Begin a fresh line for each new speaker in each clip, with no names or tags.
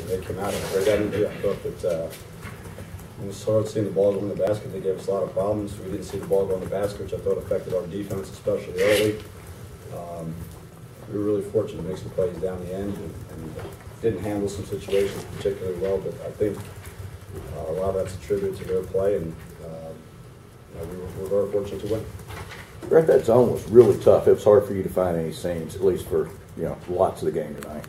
they came out of great energy. I thought that when we started seeing the ball go in the basket, they gave us a lot of problems. We didn't see the ball go in the basket, which I thought affected our defense, especially early. We were really fortunate to make some plays down the end and didn't handle some situations particularly well, but I think a lot of that's attributed to their play, and we were very fortunate to win.
Brent, that zone was really tough. It was hard for you to find any seams, at least for lots of the game tonight.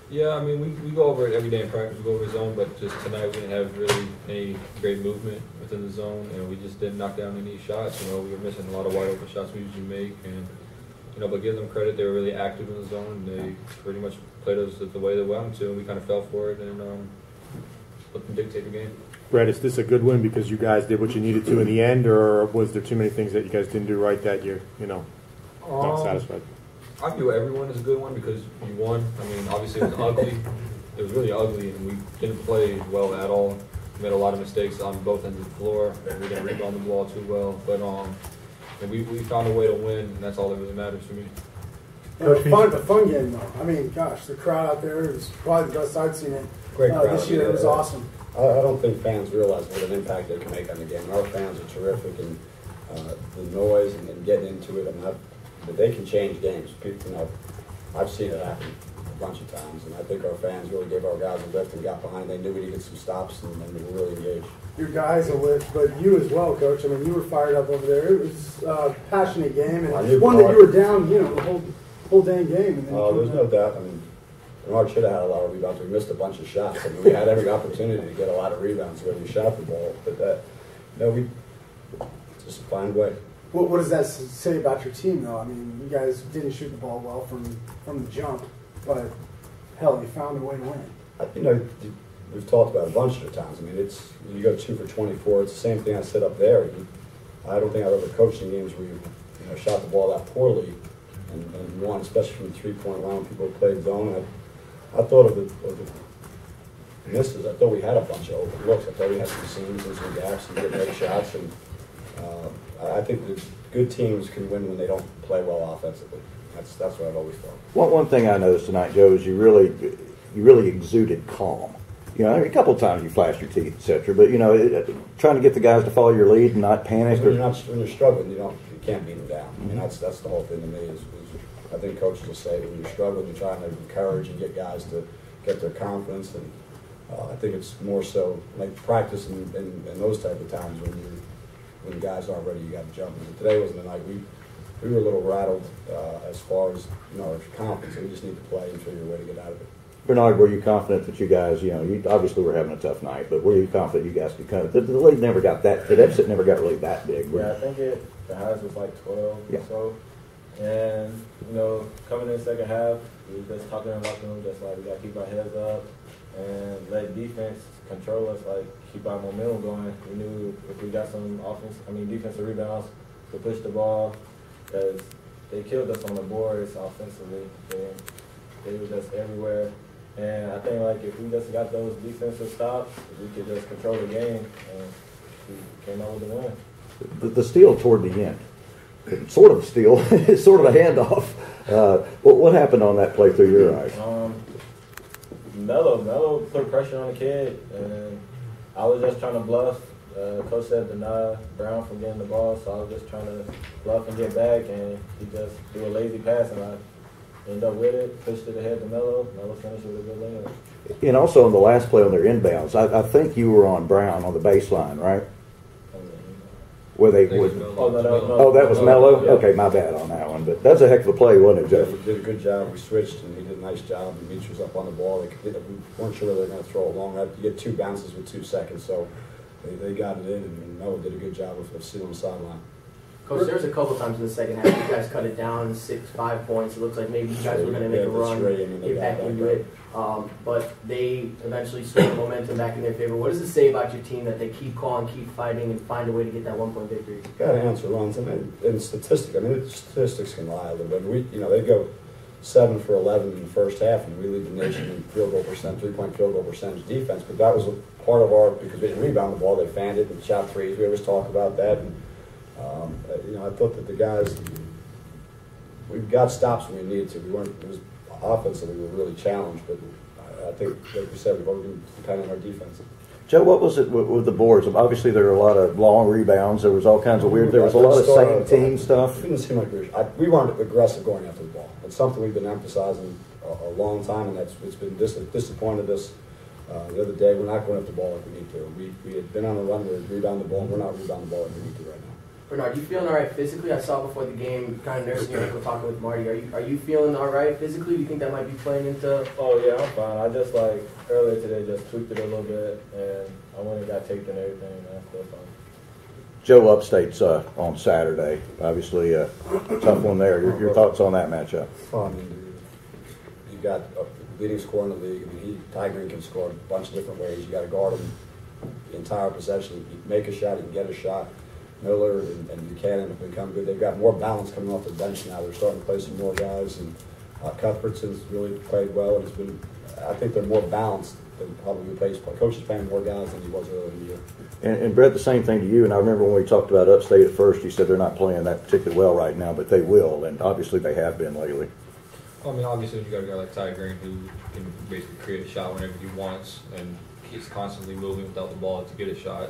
Yeah, I mean, we go over it every day in practice. We go over zone, but just tonight we didn't have really any great movement within the zone, and we just didn't knock down any shots. We were missing a lot of wide open shots we usually make, and but give them credit, they were really active in the zone. They pretty much played us the way they wanted to, and we kind of fell for it and let them dictate the game.
Brett, is this a good win because you guys did what you needed to in the end, or was there too many things that you guys didn't do right that you're not satisfied?
I view everyone as a good one because we won. I mean, obviously it was ugly. It was really ugly, and we didn't play well at all. We made a lot of mistakes on both ends of the floor, and we didn't rebound the ball too well. But and we found a way to win, and that's all that really matters for me.
A fun game, though. I mean, gosh, the crowd out there is probably the best I've seen it this year. It was awesome.
I don't think fans realize what an impact they can make on the game. Our fans are terrific, and the noise and getting into it. But they can change games. People, I've seen it happen a bunch of times, and I think our fans really gave our guys a lift and got behind. They knew we needed some stops, and they were really engaged.
Your guys a lift, but you as well, Coach. I mean, you were fired up over there. It was a passionate game, and one that you were down, the whole dang game. And
there's no doubt. I mean, Bernard should have had a lot of rebounds. We missed a bunch of shots. I mean, we had every opportunity to get a lot of rebounds when we shot the ball, but we just find a way.
What does that say about your team, though? I mean, you guys didn't shoot the ball well from the jump, but hell, you found a way to win.
We've talked about it a bunch of times. I mean, you go 2 for 24. It's the same thing I said up there. I don't think I've ever coached in games where you shot the ball that poorly and won, especially from the 3-point line when people played zone. I thought of the misses. I thought we had a bunch of open looks. I thought we had some seams and some gaps and didn't make shots. And I think that good teams can win when they don't play well offensively. That's what I've always thought.
One thing I noticed tonight, Joe, is you really exuded calm. A couple of times you flashed your teeth, etc. But trying to get the guys to follow your lead and not panic.
When you're struggling, you can't beat them down. I mean, that's the whole thing to me. Is I think coaches will say that when you're struggling, you're trying to encourage and get guys to get their confidence. And I think it's more so like practice and those type of times when guys aren't ready, you got to jump. And today wasn't the night. We were a little rattled as far as our confidence. We just need to play and figure a way to get out of it.
Bernard, were you confident that you guys, you obviously were having a tough night, but were you confident you guys could come? The lead never got that, the deficit never got really that big.
Yeah, I think the highs was like 12 or so. And, coming in the second half, we were just talking in the locker room, just like we got to keep our heads up and let defense control us, like keep our momentum going. We knew if we got some defensive rebounds to push the ball, because they killed us on the boards offensively. They were just everywhere. And I think if we just got those defensive stops, we could just control the game, and we came out with the win.
The steal toward the end, sort of a steal, sort of a handoff. What happened on that play through your eyes?
Melo put pressure on the kid, and I was just trying to bluff. Coach said deny Brown from getting the ball, so I was just trying to bluff and get back, and he just threw a lazy pass, and I ended up with it, pushed it ahead to Melo. Melo finished with a good layup.
And also on the last play on their inbounds, I think you were on Brown on the baseline, right? Where they would. That was Melo?
Yeah.
Okay, my bad on that one. But that's a heck of a play, wasn't it, Jeff?
We did a good job. We switched, and he did a nice job. And Mitch was up on the ball. We weren't sure whether they were going to throw it long. You get 2 bounces with 2 seconds, so they got it in, and Melo did a good job of sealing the sideline.
Coach, there was a couple times in the second half you guys cut it down 5 points. It looks like maybe you guys were going to make a run, get back into it. But they eventually swung the momentum back in their favor. What does it say about your team that they keep calling, keep fighting, and find a way to get that 1-point victory?
Got to answer runs. And statistics can lie a little bit. They go 7 for 11 in the first half, and we lead the nation in field goal percent, 3-point field goal percentage defense. But that was a part of because we didn't rebound the ball, they fanned it and shot threes. We always talk about that. And, I thought that the guys, we got stops when we needed to. It was offensively, we're really challenged. But I think, like we said, we've always been dependent on our defense.
Joe, what was it with the boards? Obviously, there were a lot of long rebounds. There was all kinds of weird. There was a lot of same team stuff.
It didn't seem like we weren't aggressive going after the ball. It's something we've been emphasizing a long time, and it's been disappointed us. The other day, we're not going after the ball like we need to. We had been on a run to rebound the ball, and we're not rebounding the ball like we need to right now.
Bernard, you feeling all right physically? I saw before the game, kind of nursing your ankle, talking with Marty. Are you feeling all right physically? Do you think that might be playing into?
Oh yeah, I'm fine. I just earlier today just tweaked it a little bit, and I went and got taped and everything, and I'm still fine.
Joe, Upstate's on Saturday. Obviously, a tough one there. Your thoughts on that matchup?
I mean, you got a leading scorer in the league. I mean, Ty Green can score a bunch of different ways. You got to guard him the entire possession. You can make a shot, you can get a shot. Miller and Buchanan have become good. They've got more balance coming off the bench now. They're starting to play some more guys, and Cuthbertson's really played well. And it's been, I think they're more balanced than probably the pace play. Coach is playing more guys than he was earlier in the year.
And Brett, the same thing to you. And I remember when we talked about Upstate at first, you said they're not playing that particularly well right now, but they will. And obviously they have been lately.
I mean, obviously you got a guy like Ty Green who can basically create a shot whenever he wants, and he's constantly moving without the ball to get a shot.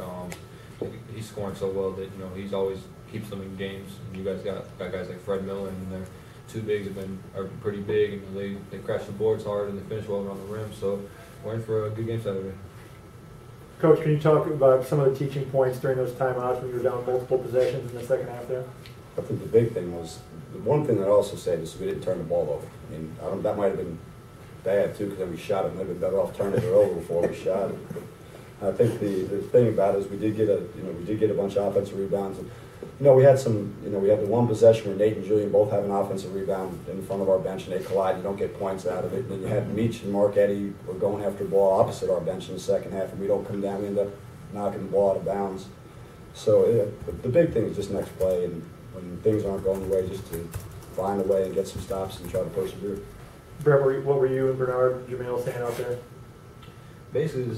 He's scoring so well that he's always keeps them in games. And you guys got guys like Fred Miller, and their two bigs are pretty big, and they crash the boards hard and they finish well around the rim. So we're in for a good game Saturday.
Coach, can you talk about some of the teaching points during those timeouts when you were down multiple possessions in the second half there?
I think the big thing was, the one thing that I also said is we didn't turn the ball over. I mean, that might have been bad too, because then we shot it. Might have been better off turning it over before we shot it. But I think the thing about it is we did get a bunch of offensive rebounds. And, we had we had the one possession where Nate and Julian both have an offensive rebound in front of our bench, and they collide. You don't get points out of it. And then you had Meach and Mark Eddy were going after the ball opposite our bench in the second half, and we don't come down. We end up knocking the ball out of bounds. So the big thing is just next play, and when things aren't going the way, just to find a way and get some stops and try to persevere.
Brett, what were you and Bernard and Jamil saying out there?
Basically,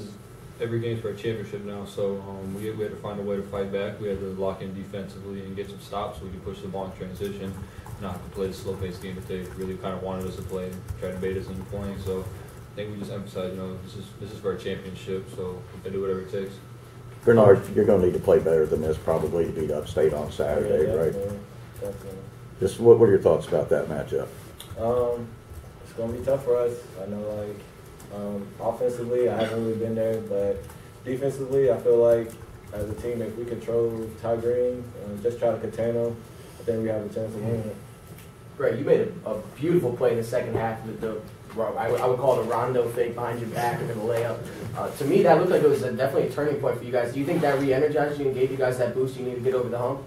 every game's for a championship now, so we had to find a way to fight back. We had to lock in defensively and get some stops so we could push the ball in transition, not have to play the slow-paced game that they really kind of wanted us to play and try to bait us into playing. So I think we just emphasize, this is for a championship, so we can do whatever it takes.
Bernard, you're going to need to play better than this probably to beat Upstate on Saturday, right?
Definitely.
Just what are your thoughts about that matchup?
It's going to be tough for us. I know, offensively, I haven't really been there, but defensively, I feel like as a team, if we control Ty Green and just try to contain him, I think we have a chance to win it.
Brett, you made a beautiful play in the second half with I would call it a rondo fake behind your back and then a layup. To me, that looked like it was definitely a turning point for you guys. Do you think that re-energized you and gave you guys that boost you need to get over the hump?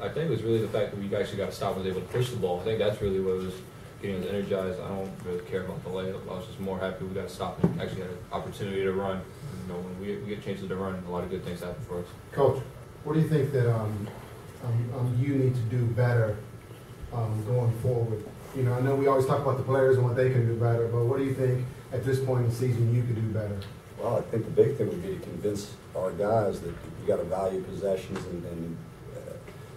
I think it was really the fact that we actually got to stop and was able to push the ball. I think that's really what was getting us energized. I don't really care about the layup. I was just more happy we got to stop and actually had an opportunity to run. When we get chances to run, a lot of good things happen for us.
Coach, what do you think that you need to do better going forward? I know we always talk about the players and what they can do better, but what do you think at this point in the season you could do better?
Well, I think the big thing would be to convince our guys that you got to value possessions and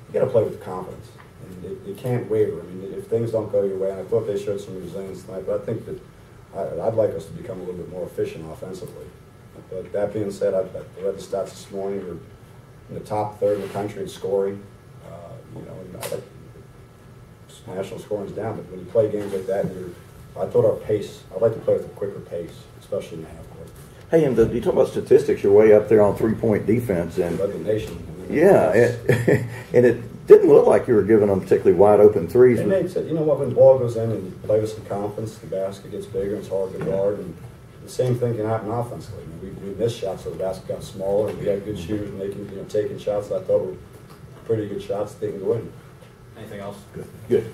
you got to play with confidence. And you can't waver. I mean, if things don't go your way, and I thought they showed some resilience tonight, but I think that I'd like us to become a little bit more efficient offensively. But that being said, I read the stats this morning. We're in the top third in the country in scoring. And national scoring's down, but when you play games like that, I thought our pace, I'd like to play with a quicker pace, especially in the half court.
Hey, and you talk about statistics, you're way up there on three-point defense. And
led the nation.
Yeah, and it didn't look like you were giving them particularly wide open threes.
And Nate said, when the ball goes in and you play with some confidence, the basket gets bigger and it's hard to guard. And the same thing can happen offensively. I mean, we missed shots, so the basket got smaller, and we had good shooters making, taking shots that I thought were pretty good shots that they can go in.
Anything else?
Good.